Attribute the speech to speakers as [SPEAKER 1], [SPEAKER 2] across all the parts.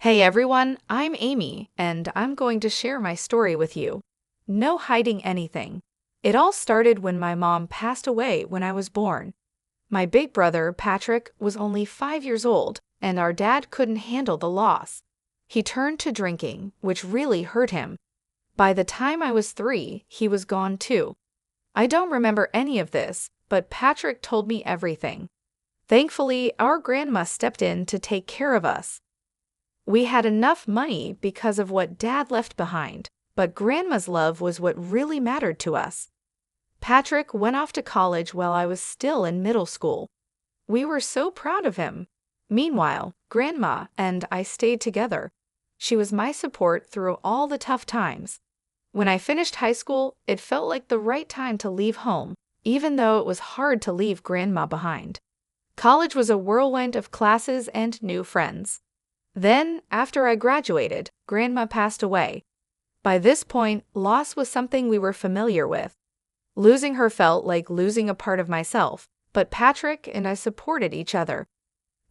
[SPEAKER 1] Hey everyone, I'm Amy, and I'm going to share my story with you. No hiding anything. It all started when my mom passed away when I was born. My big brother, Patrick, was only 5 years old, and our dad couldn't handle the loss. He turned to drinking, which really hurt him. By the time I was 3, he was gone too. I don't remember any of this, but Patrick told me everything. Thankfully, our grandma stepped in to take care of us. We had enough money because of what Dad left behind, but Grandma's love was what really mattered to us. Patrick went off to college while I was still in middle school. We were so proud of him. Meanwhile, Grandma and I stayed together. She was my support through all the tough times. When I finished high school, it felt like the right time to leave home, even though it was hard to leave Grandma behind. College was a whirlwind of classes and new friends. Then, after I graduated, Grandma passed away. By this point, loss was something we were familiar with. Losing her felt like losing a part of myself, but Patrick and I supported each other.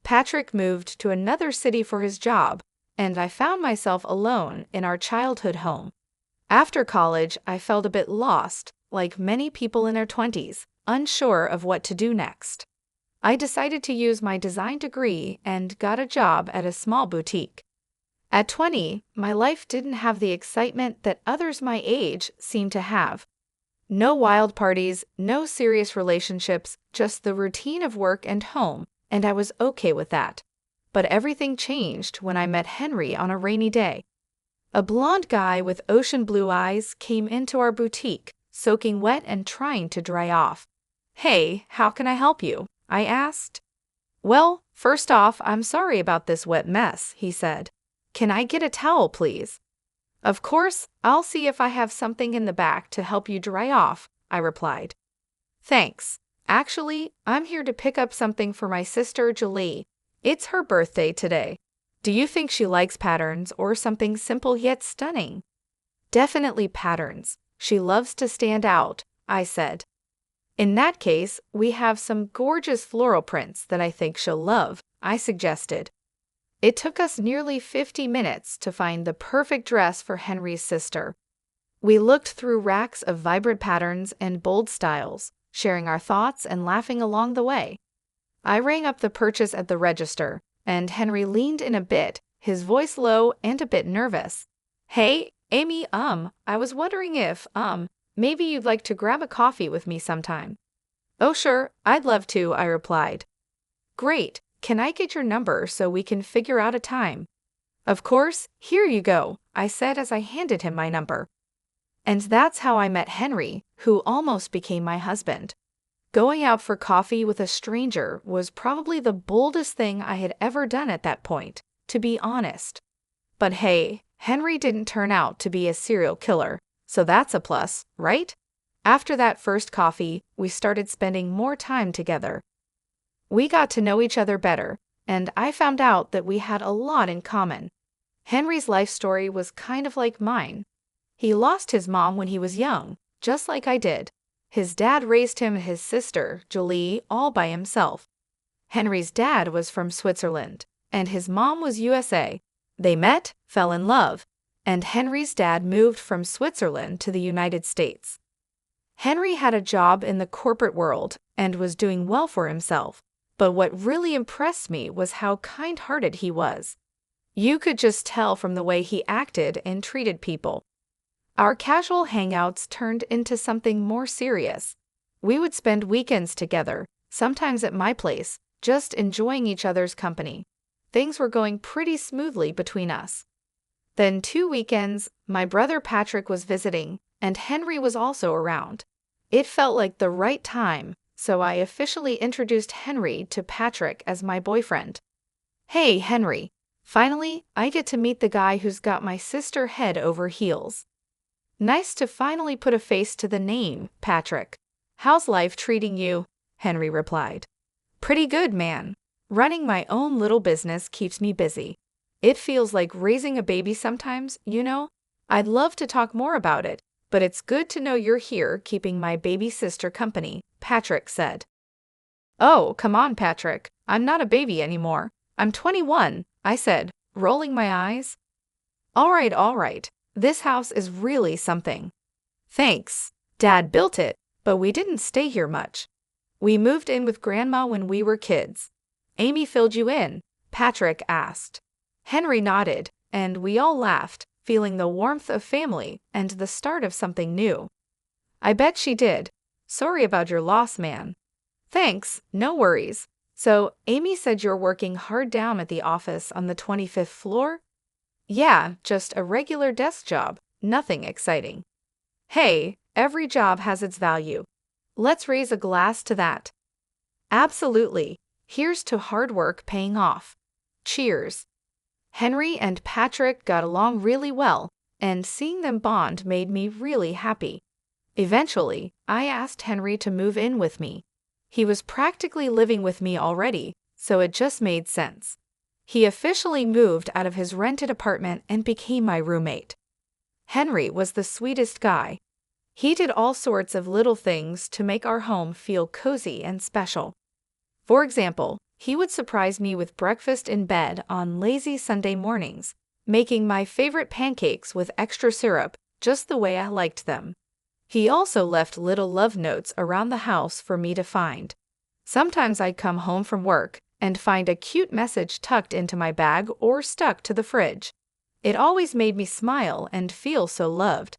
[SPEAKER 1] Patrick moved to another city for his job, and I found myself alone in our childhood home. After college, I felt a bit lost, like many people in their 20s, unsure of what to do next. I decided to use my design degree and got a job at a small boutique. At 20, my life didn't have the excitement that others my age seemed to have. No wild parties, no serious relationships, just the routine of work and home, and I was okay with that. But everything changed when I met Henry on a rainy day. A blonde guy with ocean blue eyes came into our boutique, soaking wet and trying to dry off. "Hey, how can I help you?" I asked. "Well, first off, I'm sorry about this wet mess," he said. "Can I get a towel, please?" "Of course, I'll see if I have something in the back to help you dry off," I replied. "Thanks. Actually, I'm here to pick up something for my sister Julie. It's her birthday today. Do you think she likes patterns or something simple yet stunning?" "Definitely patterns. She loves to stand out," I said. "In that case, we have some gorgeous floral prints that I think she'll love," I suggested. It took us nearly 50 minutes to find the perfect dress for Henry's sister. We looked through racks of vibrant patterns and bold styles, sharing our thoughts and laughing along the way. I rang up the purchase at the register, and Henry leaned in a bit, his voice low and a bit nervous. "Hey, Amy, I was wondering if, maybe you'd like to grab a coffee with me sometime." "Oh sure, I'd love to," I replied. "Great, can I get your number so we can figure out a time?" "Of course, here you go," I said as I handed him my number. And that's how I met Henry, who almost became my husband. Going out for coffee with a stranger was probably the boldest thing I had ever done at that point, to be honest. But hey, Henry didn't turn out to be a serial killer. So that's a plus, right? After that first coffee, we started spending more time together. We got to know each other better, and I found out that we had a lot in common. Henry's life story was kind of like mine. He lost his mom when he was young, just like I did. His dad raised him and his sister, Julie, all by himself. Henry's dad was from Switzerland, and his mom was USA. They met, fell in love, and Henry's dad moved from Switzerland to the United States. Henry had a job in the corporate world and was doing well for himself, but what really impressed me was how kind-hearted he was. You could just tell from the way he acted and treated people. Our casual hangouts turned into something more serious. We would spend weekends together, sometimes at my place, just enjoying each other's company. Things were going pretty smoothly between us. Then 2 weekends, my brother Patrick was visiting, and Henry was also around. It felt like the right time, so I officially introduced Henry to Patrick as my boyfriend. "Hey, Henry. Finally, I get to meet the guy who's got my sister head over heels." "Nice to finally put a face to the name, Patrick. How's life treating you?" Henry replied. "Pretty good, man. Running my own little business keeps me busy. It feels like raising a baby sometimes, you know? I'd love to talk more about it, but it's good to know you're here keeping my baby sister company," Patrick said. "Oh, come on, Patrick. I'm not a baby anymore. I'm 21, I said, rolling my eyes. All right, this house is really something. Thanks. Dad built it, but we didn't stay here much. We moved in with Grandma when we were kids. Amy filled you in, Patrick asked. Henry nodded, and we all laughed, feeling the warmth of family and the start of something new. I bet she did. Sorry about your loss, man. Thanks, no worries. So, Amy said you're working hard down at the office on the 25th floor? Yeah, just a regular desk job, nothing exciting. Hey, every job has its value. Let's raise a glass to that. Absolutely. Here's to hard work paying off. Cheers. Henry and Patrick got along really well, and seeing them bond made me really happy. Eventually, I asked Henry to move in with me. He was practically living with me already, so it just made sense. He officially moved out of his rented apartment and became my roommate. Henry was the sweetest guy. He did all sorts of little things to make our home feel cozy and special. For example, he would surprise me with breakfast in bed on lazy Sunday mornings, making my favorite pancakes with extra syrup, just the way I liked them. He also left little love notes around the house for me to find. Sometimes I'd come home from work and find a cute message tucked into my bag or stuck to the fridge. It always made me smile and feel so loved.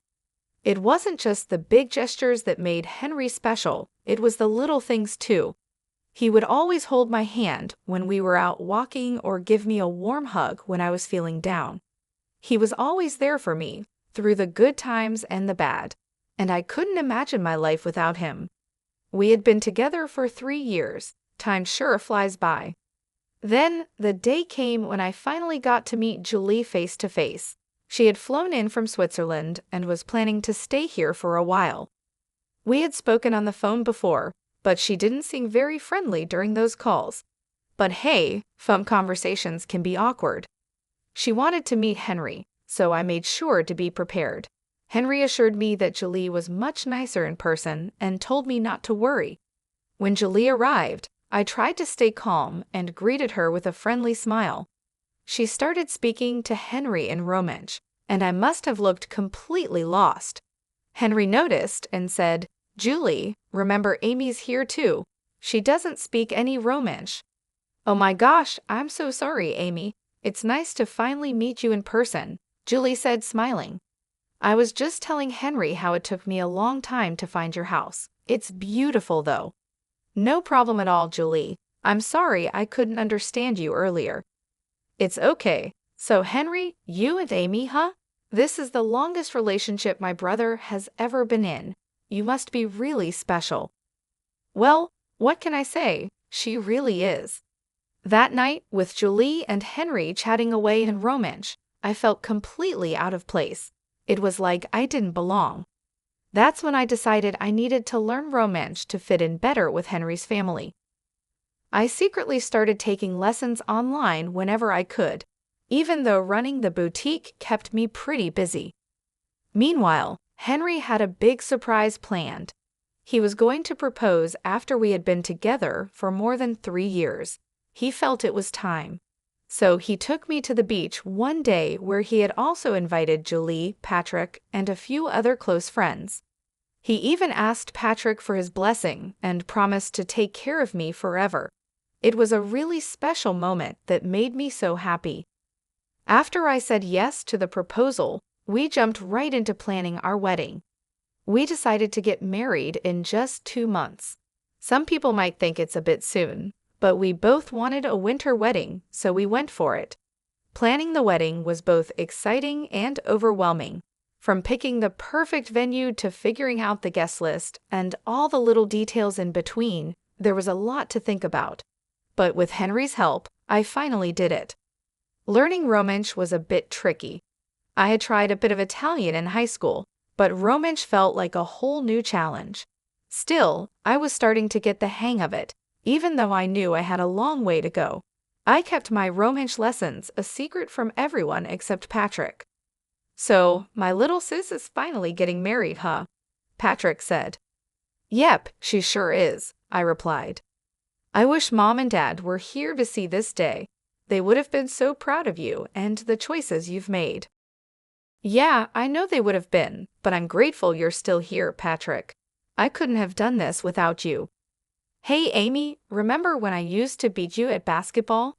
[SPEAKER 1] It wasn't just the big gestures that made Henry special, it was the little things too. He would always hold my hand when we were out walking or give me a warm hug when I was feeling down. He was always there for me, through the good times and the bad, and I couldn't imagine my life without him. We had been together for 3 years. Time sure flies by. Then, the day came when I finally got to meet Julie face to face. She had flown in from Switzerland and was planning to stay here for a while. We had spoken on the phone before, but she didn't seem very friendly during those calls. But hey, phone conversations can be awkward. She wanted to meet Henry, so I made sure to be prepared. Henry assured me that Julie was much nicer in person and told me not to worry. When Julie arrived, I tried to stay calm and greeted her with a friendly smile. She started speaking to Henry in Romansh, and I must have looked completely lost. Henry noticed and said, "Julie, remember Amy's here too. She doesn't speak any Romansh." "Oh my gosh, I'm so sorry, Amy. It's nice to finally meet you in person," Julie said, smiling. "I was just telling Henry how it took me a long time to find your house. It's beautiful though." "No problem at all, Julie. I'm sorry I couldn't understand you earlier." "It's okay. So Henry, you and Amy, huh? This is the longest relationship my brother has ever been in. You must be really special." "Well, what can I say? She really is." That night, with Julie and Henry chatting away in Romansh, I felt completely out of place. It was like I didn't belong. That's when I decided I needed to learn Romansh to fit in better with Henry's family. I secretly started taking lessons online whenever I could, even though running the boutique kept me pretty busy. Meanwhile, Henry had a big surprise planned. He was going to propose after we had been together for more than 3 years. He felt it was time. So he took me to the beach one day where he had also invited Julie, Patrick, and a few other close friends. He even asked Patrick for his blessing and promised to take care of me forever. It was a really special moment that made me so happy. After I said yes to the proposal, we jumped right into planning our wedding. We decided to get married in just 2 months. Some people might think it's a bit soon, but we both wanted a winter wedding, so we went for it. Planning the wedding was both exciting and overwhelming. From picking the perfect venue to figuring out the guest list and all the little details in between, there was a lot to think about. But with Henry's help, I finally did it. Learning Romansh was a bit tricky. I had tried a bit of Italian in high school, but Romansh felt like a whole new challenge. Still, I was starting to get the hang of it, even though I knew I had a long way to go. I kept my Romansh lessons a secret from everyone except Patrick. "So, my little sis is finally getting married, huh?" Patrick said. "Yep, she sure is," I replied. "I wish Mom and Dad were here to see this day. They would have been so proud of you and the choices you've made. Yeah, I know they would have been, but I'm grateful you're still here, Patrick. I couldn't have done this without you. Hey, Amy, remember when I used to beat you at basketball?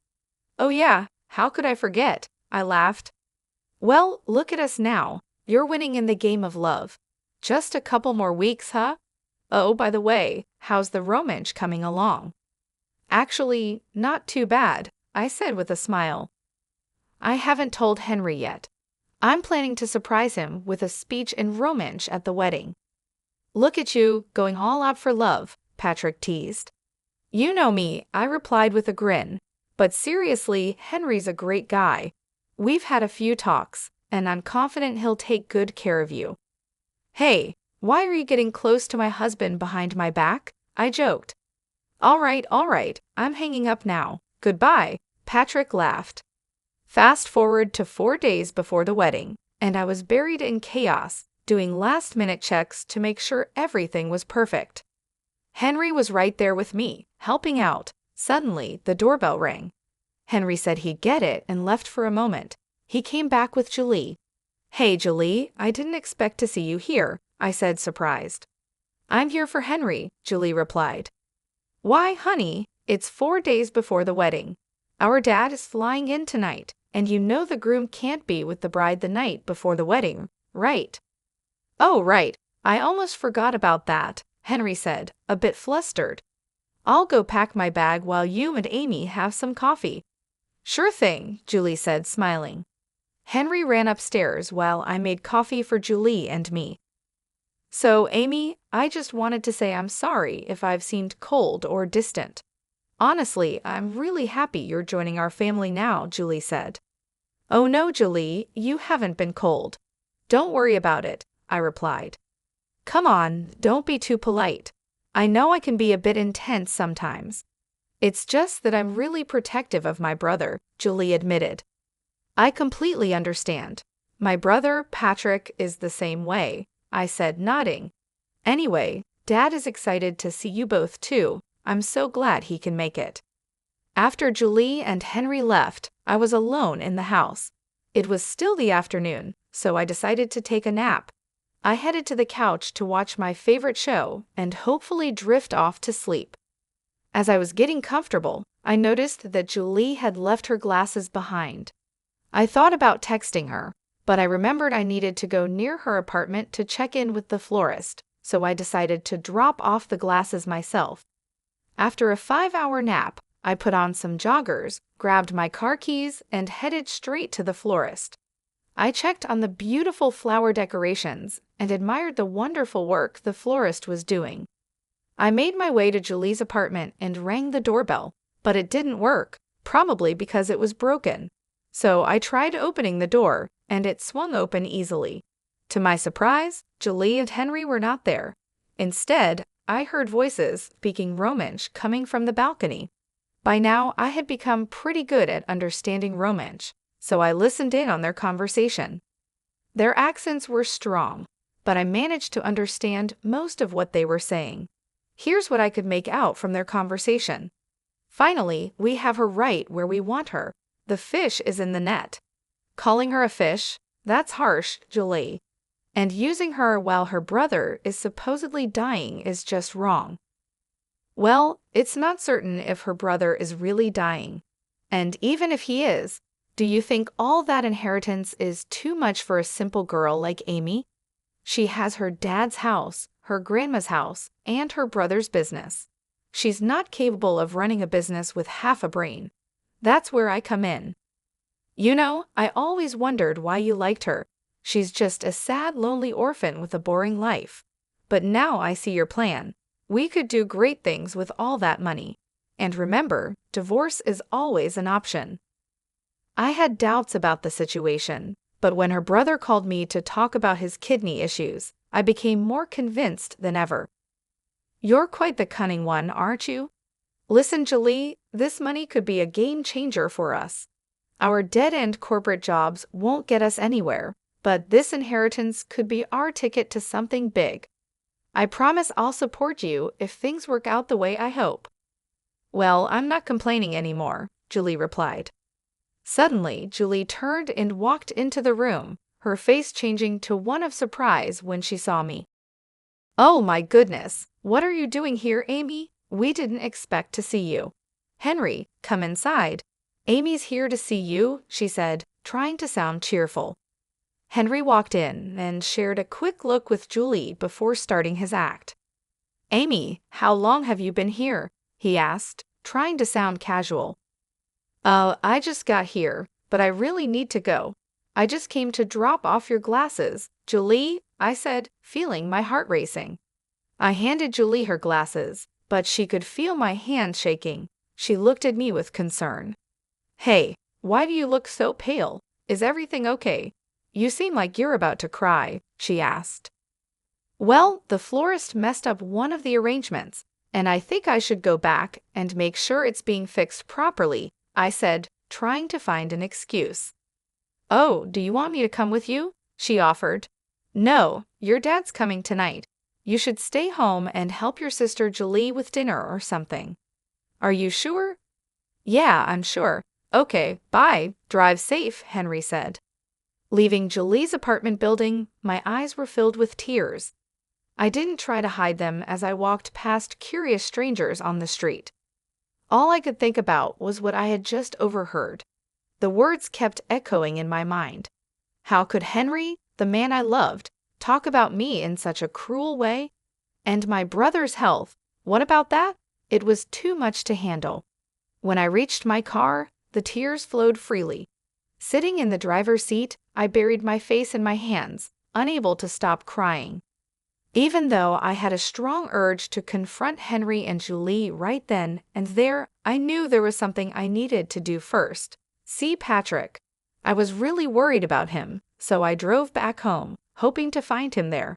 [SPEAKER 1] Oh yeah, how could I forget? I laughed. Well, look at us now. You're winning in the game of love. Just a couple more weeks, huh? Oh, by the way, how's the romance coming along? Actually, not too bad, I said with a smile. I haven't told Henry yet. I'm planning to surprise him with a speech and romance at the wedding. Look at you, going all out for love, Patrick teased. You know me, I replied with a grin. But seriously, Henry's a great guy. We've had a few talks, and I'm confident he'll take good care of you. Hey, why are you getting close to my husband behind my back? I joked. All right, I'm hanging up now. Goodbye, Patrick laughed. Fast forward to 4 days before the wedding, and I was buried in chaos, doing last-minute checks to make sure everything was perfect. Henry was right there with me, helping out. Suddenly, the doorbell rang. Henry said he'd get it and left for a moment. He came back with Julie. Hey, Julie, I didn't expect to see you here, I said, surprised. I'm here for Henry, Julie replied. Why, honey, it's 4 days before the wedding. Our dad is flying in tonight, and you know the groom can't be with the bride the night before the wedding, right? Oh, right, I almost forgot about that, Henry said, a bit flustered. I'll go pack my bag while you and Amy have some coffee. Sure thing, Julie said, smiling. Henry ran upstairs while I made coffee for Julie and me. So, Amy, I just wanted to say I'm sorry if I've seemed cold or distant. Honestly, I'm really happy you're joining our family now, Julie said. Oh no, Julie, you haven't been cold. Don't worry about it, I replied. Come on, don't be too polite. I know I can be a bit intense sometimes. It's just that I'm really protective of my brother, Julie admitted. I completely understand. My brother, Patrick, is the same way, I said, nodding. Anyway, Dad is excited to see you both too. I'm so glad he can make it. After Julie and Henry left, I was alone in the house. It was still the afternoon, so I decided to take a nap. I headed to the couch to watch my favorite show and hopefully drift off to sleep. As I was getting comfortable, I noticed that Julie had left her glasses behind. I thought about texting her, but I remembered I needed to go near her apartment to check in with the florist, so I decided to drop off the glasses myself. After a 5-hour nap, I put on some joggers, grabbed my car keys, and headed straight to the florist. I checked on the beautiful flower decorations and admired the wonderful work the florist was doing. I made my way to Julie's apartment and rang the doorbell, but it didn't work, probably because it was broken. So I tried opening the door, and it swung open easily. To my surprise, Julie and Henry were not there. Instead, I heard voices speaking Romansh coming from the balcony. By now, I had become pretty good at understanding Romansh, so I listened in on their conversation. Their accents were strong, but I managed to understand most of what they were saying. Here's what I could make out from their conversation. Finally, we have her right where we want her. The fish is in the net. Calling her a fish? That's harsh, Julie. And using her while her brother is supposedly dying is just wrong. Well, it's not certain if her brother is really dying. And even if he is, do you think all that inheritance is too much for a simple girl like Amy? She has her dad's house, her grandma's house, and her brother's business. She's not capable of running a business with half a brain. That's where I come in. You know, I always wondered why you liked her. She's just a sad, lonely orphan with a boring life. But now I see your plan. We could do great things with all that money. And remember, divorce is always an option. I had doubts about the situation, but when her brother called me to talk about his kidney issues, I became more convinced than ever. You're quite the cunning one, aren't you? Listen, Julie, this money could be a game changer for us. Our dead-end corporate jobs won't get us anywhere, but this inheritance could be our ticket to something big. I promise I'll support you if things work out the way I hope. Well, I'm not complaining anymore, Julie replied. Suddenly, Julie turned and walked into the room, her face changing to one of surprise when she saw me. "Oh my goodness, what are you doing here, Amy? We didn't expect to see you." "Henry, come inside. Amy's here to see you," she said, trying to sound cheerful. Henry walked in and shared a quick look with Julie before starting his act. "Amy, how long have you been here?" he asked, trying to sound casual. I just got here, but I really need to go. I just came to drop off your glasses, Julie," I said, feeling my heart racing. I handed Julie her glasses, but she could feel my hand shaking. She looked at me with concern. "Hey, why do you look so pale? Is everything okay? You seem like you're about to cry," she asked. "Well, the florist messed up one of the arrangements, and I think I should go back and make sure it's being fixed properly," I said, trying to find an excuse. "Oh, do you want me to come with you?" she offered. "No, your dad's coming tonight. You should stay home and help your sister Julie with dinner or something." "Are you sure?" "Yeah, I'm sure." "Okay, bye. Drive safe," Henry said. Leaving Julie's apartment building, my eyes were filled with tears. I didn't try to hide them as I walked past curious strangers on the street. All I could think about was what I had just overheard. The words kept echoing in my mind. How could Henry, the man I loved, talk about me in such a cruel way? And my brother's health, what about that? It was too much to handle. When I reached my car, the tears flowed freely. Sitting in the driver's seat, I buried my face in my hands, unable to stop crying. Even though I had a strong urge to confront Henry and Julie right then and there, I knew there was something I needed to do first. See Patrick. I was really worried about him, so I drove back home, hoping to find him there.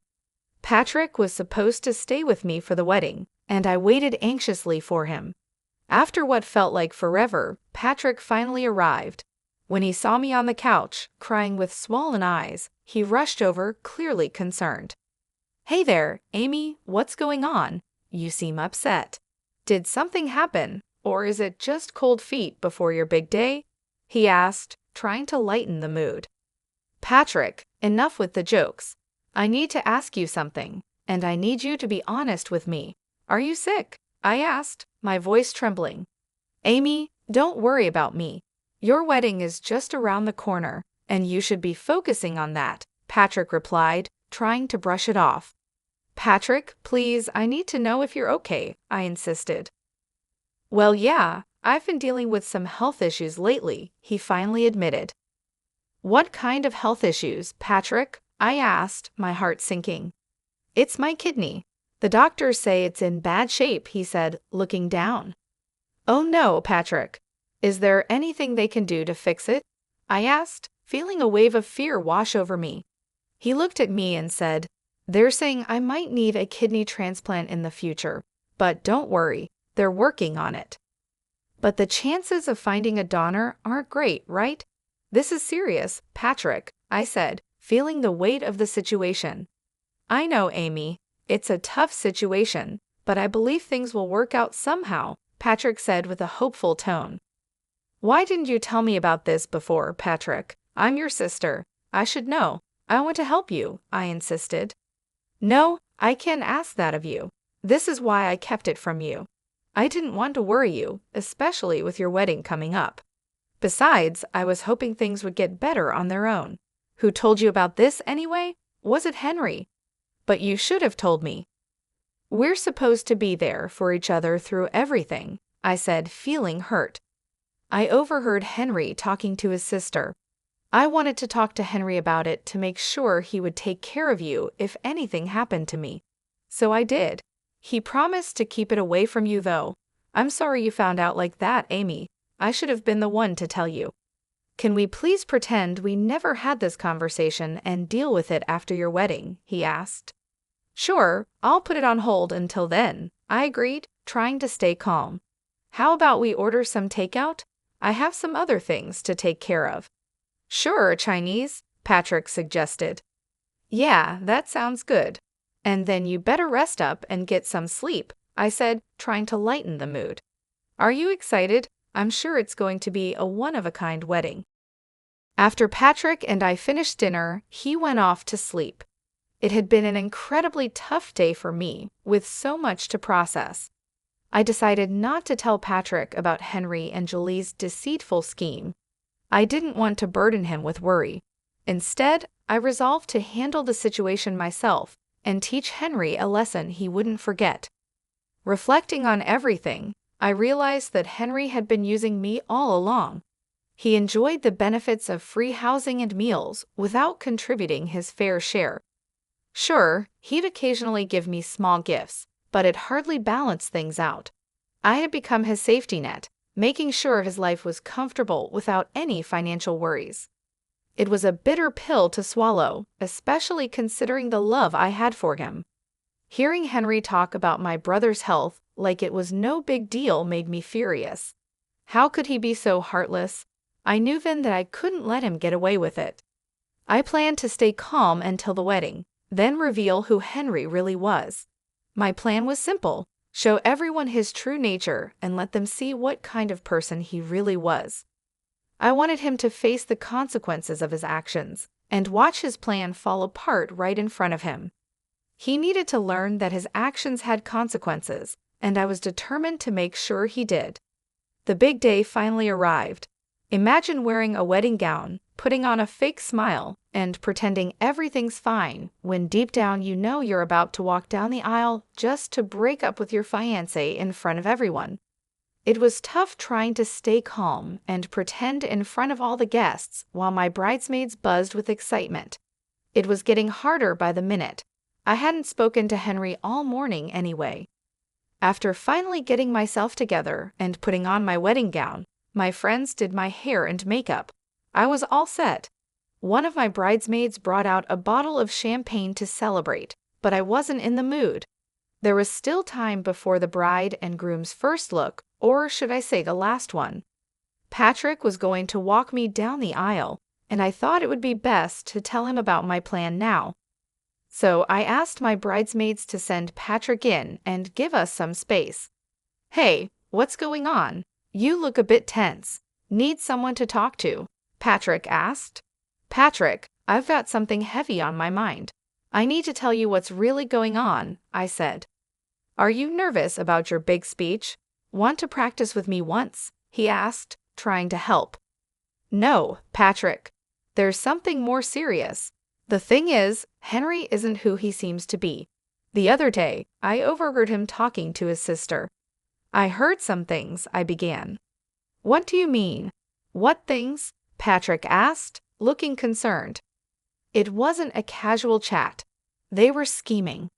[SPEAKER 1] Patrick was supposed to stay with me for the wedding, and I waited anxiously for him. After what felt like forever, Patrick finally arrived. When he saw me on the couch, crying with swollen eyes, he rushed over, clearly concerned. "Hey there, Amy, what's going on? You seem upset. Did something happen, or is it just cold feet before your big day?" he asked, trying to lighten the mood. "Patrick, enough with the jokes. I need to ask you something, and I need you to be honest with me. Are you sick?" I asked, my voice trembling. "Amy, don't worry about me. Your wedding is just around the corner, and you should be focusing on that," Patrick replied, trying to brush it off. "Patrick, please, I need to know if you're okay," I insisted. "Well, yeah, I've been dealing with some health issues lately," he finally admitted. "What kind of health issues, Patrick?" I asked, my heart sinking. "It's my kidney. The doctors say it's in bad shape," he said, looking down. "Oh no, Patrick. Is there anything they can do to fix it?" I asked, feeling a wave of fear wash over me. He looked at me and said, "They're saying I might need a kidney transplant in the future, but don't worry, they're working on it." "But the chances of finding a donor aren't great, right? This is serious, Patrick," I said, feeling the weight of the situation. "I know, Amy. It's a tough situation, but I believe things will work out somehow," Patrick said with a hopeful tone. "Why didn't you tell me about this before, Patrick? I'm your sister. I should know. I want to help you," I insisted. "No, I can't ask that of you. This is why I kept it from you. I didn't want to worry you, especially with your wedding coming up. Besides, I was hoping things would get better on their own. Who told you about this anyway? Was it Henry? But you should have told me." "We're supposed to be there for each other through everything," I said, feeling hurt. I overheard Henry talking to his sister. "I wanted to talk to Henry about it to make sure he would take care of you if anything happened to me. So I did. He promised to keep it away from you though. I'm sorry you found out like that, Amy. I should have been the one to tell you. Can we please pretend we never had this conversation and deal with it after your wedding?" he asked. "Sure, I'll put it on hold until then," I agreed, trying to stay calm. "How about we order some takeout? I have some other things to take care of." "Sure, Chinese," Patrick suggested. "Yeah, that sounds good. And then you better rest up and get some sleep," I said, trying to lighten the mood. "Are you excited?" I'm sure it's going to be a one-of-a-kind wedding. After Patrick and I finished dinner, he went off to sleep. It had been an incredibly tough day for me, with so much to process. I decided not to tell Patrick about Henry and Julie's deceitful scheme. I didn't want to burden him with worry. Instead, I resolved to handle the situation myself and teach Henry a lesson he wouldn't forget. Reflecting on everything, I realized that Henry had been using me all along. He enjoyed the benefits of free housing and meals without contributing his fair share. Sure, he'd occasionally give me small gifts, but it hardly balanced things out. I had become his safety net, making sure his life was comfortable without any financial worries. It was a bitter pill to swallow, especially considering the love I had for him. Hearing Henry talk about my brother's health like it was no big deal made me furious. How could he be so heartless? I knew then that I couldn't let him get away with it. I planned to stay calm until the wedding, then reveal who Henry really was. My plan was simple: show everyone his true nature and let them see what kind of person he really was. I wanted him to face the consequences of his actions and watch his plan fall apart right in front of him. He needed to learn that his actions had consequences, and I was determined to make sure he did. The big day finally arrived. Imagine wearing a wedding gown, putting on a fake smile, and pretending everything's fine when deep down you know you're about to walk down the aisle just to break up with your fiancé in front of everyone. It was tough trying to stay calm and pretend in front of all the guests while my bridesmaids buzzed with excitement. It was getting harder by the minute. I hadn't spoken to Henry all morning anyway. After finally getting myself together and putting on my wedding gown, my friends did my hair and makeup. I was all set. One of my bridesmaids brought out a bottle of champagne to celebrate, but I wasn't in the mood. There was still time before the bride and groom's first look, or should I say the last one. Patrick was going to walk me down the aisle, and I thought it would be best to tell him about my plan now. So I asked my bridesmaids to send Patrick in and give us some space. "Hey, what's going on? You look a bit tense. Need someone to talk to?" Patrick asked. "Patrick, I've got something heavy on my mind. I need to tell you what's really going on," I said. "Are you nervous about your big speech? Want to practice with me once?" he asked, trying to help. "No, Patrick. There's something more serious. The thing is, Henry isn't who he seems to be. The other day, I overheard him talking to his sister." "I heard some things," I began. "What do you mean? What things?" Patrick asked, looking concerned. "It wasn't a casual chat. They were scheming.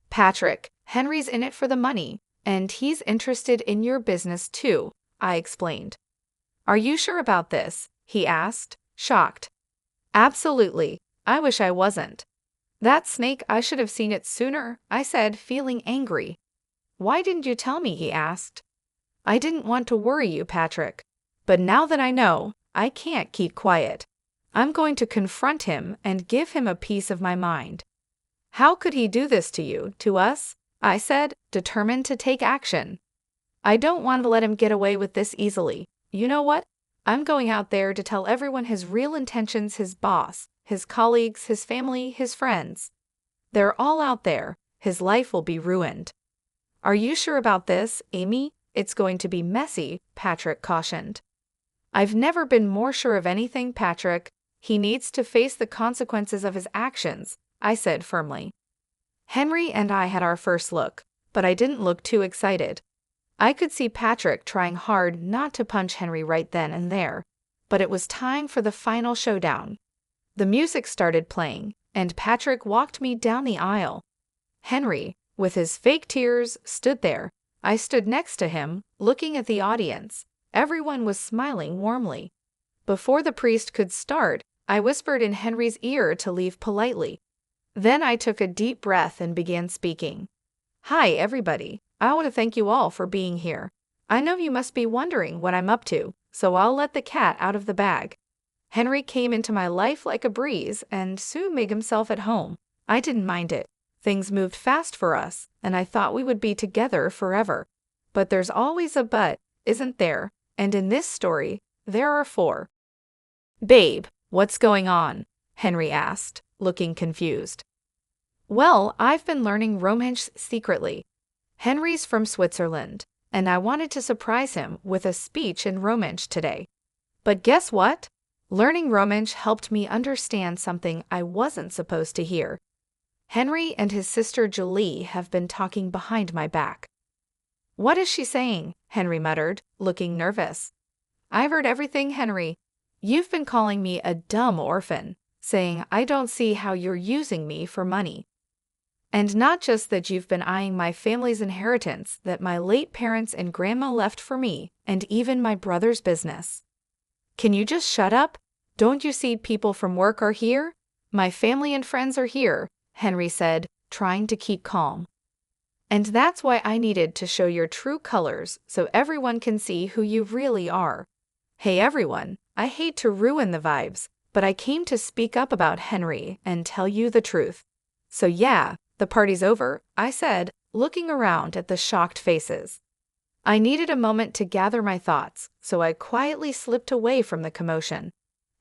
[SPEAKER 1] Patrick, Henry's in it for the money, and he's interested in your business too," I explained. "Are you sure about this?" he asked, shocked. "Absolutely. I wish I wasn't." "That snake, I should have seen it sooner," I said, feeling angry. "Why didn't you tell me?" he asked. "I didn't want to worry you, Patrick. But now that I know, I can't keep quiet. I'm going to confront him and give him a piece of my mind." "How could he do this to you, to us?" I said, determined to take action. "I don't want to let him get away with this easily. You know what? I'm going out there to tell everyone his real intentions, his boss, his colleagues, his family, his friends. They're all out there. His life will be ruined." "Are you sure about this, Amy? It's going to be messy," Patrick cautioned. "I've never been more sure of anything, Patrick. He needs to face the consequences of his actions," I said firmly. Henry and I had our first look, but I didn't look too excited. I could see Patrick trying hard not to punch Henry right then and there, but it was time for the final showdown. The music started playing, and Patrick walked me down the aisle. Henry, with his fake tears, stood there. I stood next to him, looking at the audience. Everyone was smiling warmly. Before the priest could start, I whispered in Henry's ear to leave politely. Then I took a deep breath and began speaking. "Hi, everybody. I want to thank you all for being here. I know you must be wondering what I'm up to, so I'll let the cat out of the bag." Henry came into my life like a breeze and soon made himself at home. I didn't mind it. Things moved fast for us, and I thought we would be together forever. But there's always a but, isn't there? and in this story, there are 4. Babe, what's going on? Henry asked, looking confused. Well, I've been learning Romansh secretly. Henry's from Switzerland, and I wanted to surprise him with a speech in Romansh today. But guess what? Learning Romansh helped me understand something I wasn't supposed to hear. Henry and his sister Julie have been talking behind my back. What is she saying? Henry muttered, looking nervous. I've heard everything, Henry. You've been calling me a dumb orphan, saying I don't see how you're using me for money. And not just that, you've been eyeing my family's inheritance that my late parents and grandma left for me, and even my brother's business. Can you just shut up? Don't you see people from work are here? My family and friends are here, Henry said, trying to keep calm. And that's why I needed to show your true colors so everyone can see who you really are. Hey everyone, I hate to ruin the vibes, but I came to speak up about Henry and tell you the truth. So yeah, the party's over, I said, looking around at the shocked faces. I needed a moment to gather my thoughts, so I quietly slipped away from the commotion.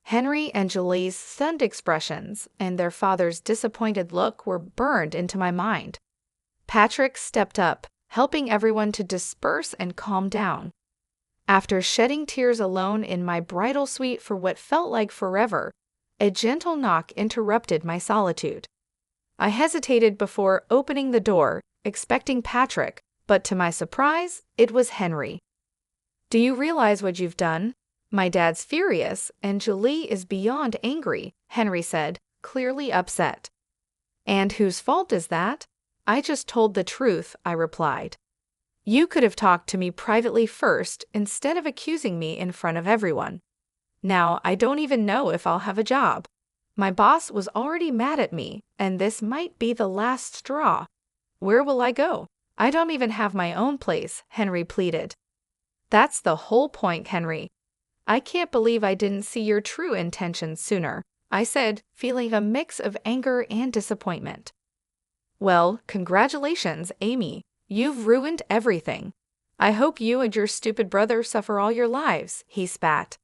[SPEAKER 1] Henry and Julie's stunned expressions and their father's disappointed look were burned into my mind. Patrick stepped up, helping everyone to disperse and calm down. After shedding tears alone in my bridal suite for what felt like forever, a gentle knock interrupted my solitude. I hesitated before opening the door, expecting Patrick, but to my surprise, it was Henry. Do you realize what you've done? My dad's furious, and Julie is beyond angry, Henry said, clearly upset. And whose fault is that? I just told the truth, I replied. You could have talked to me privately first instead of accusing me in front of everyone. Now I don't even know if I'll have a job. My boss was already mad at me, and this might be the last straw. Where will I go? I don't even have my own place, Henry pleaded. That's the whole point, Henry. I can't believe I didn't see your true intentions sooner, I said, feeling a mix of anger and disappointment. Well, congratulations, Amy. You've ruined everything. I hope you and your stupid brother suffer all your lives, he spat.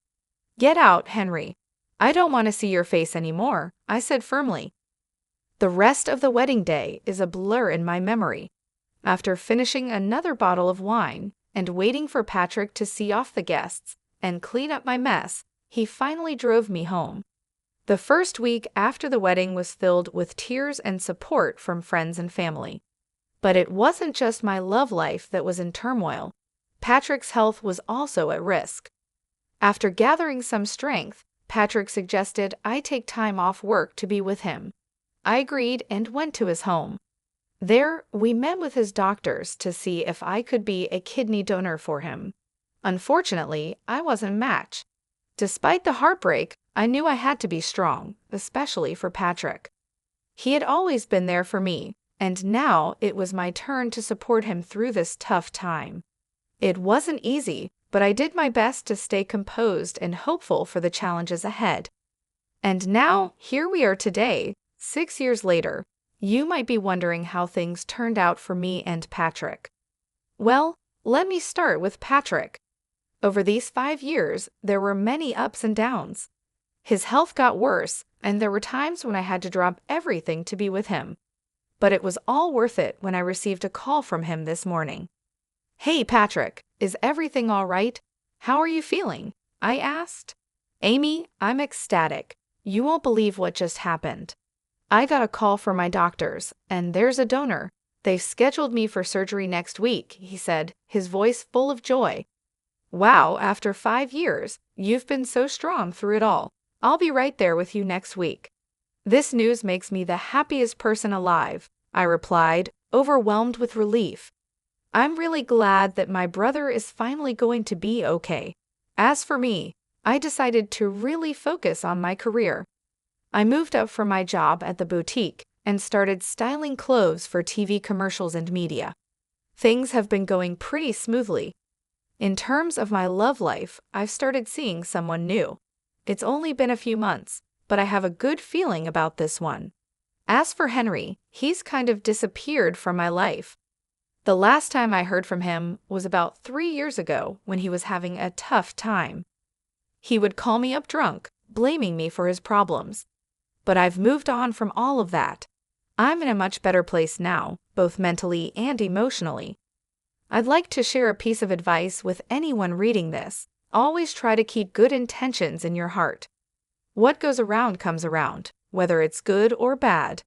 [SPEAKER 1] Get out, Henry. I don't want to see your face anymore, I said firmly. The rest of the wedding day is a blur in my memory. After finishing another bottle of wine and waiting for Patrick to see off the guests and clean up my mess, he finally drove me home. The first week after the wedding was filled with tears and support from friends and family. But it wasn't just my love life that was in turmoil. Patrick's health was also at risk. After gathering some strength, Patrick suggested I take time off work to be with him. I agreed and went to his home. There, we met with his doctors to see if I could be a kidney donor for him. Unfortunately, I wasn't a match. Despite the heartbreak, I knew I had to be strong, especially for Patrick. He had always been there for me, and now it was my turn to support him through this tough time. It wasn't easy, but I did my best to stay composed and hopeful for the challenges ahead. And now, here we are today, 6 years later. You might be wondering how things turned out for me and Patrick. Well, let me start with Patrick. Over these 5 years, there were many ups and downs. His health got worse, and there were times when I had to drop everything to be with him. But it was all worth it when I received a call from him this morning. Hey, Patrick, is everything all right? How are you feeling? I asked. Amy, I'm ecstatic. You won't believe what just happened. I got a call from my doctors, and there's a donor. They've scheduled me for surgery next week, he said, his voice full of joy. Wow, after 5 years, you've been so strong through it all. I'll be right there with you next week. This news makes me the happiest person alive, I replied, overwhelmed with relief. I'm really glad that my brother is finally going to be okay. As for me, I decided to really focus on my career. I moved up from my job at the boutique and started styling clothes for TV commercials and media. Things have been going pretty smoothly. In terms of my love life, I've started seeing someone new. It's only been a few months, but I have a good feeling about this one. As for Henry, he's kind of disappeared from my life. The last time I heard from him was about 3 years ago when he was having a tough time. He would call me up drunk, blaming me for his problems. But I've moved on from all of that. I'm in a much better place now, both mentally and emotionally. I'd like to share a piece of advice with anyone reading this. Always try to keep good intentions in your heart. What goes around comes around, whether it's good or bad.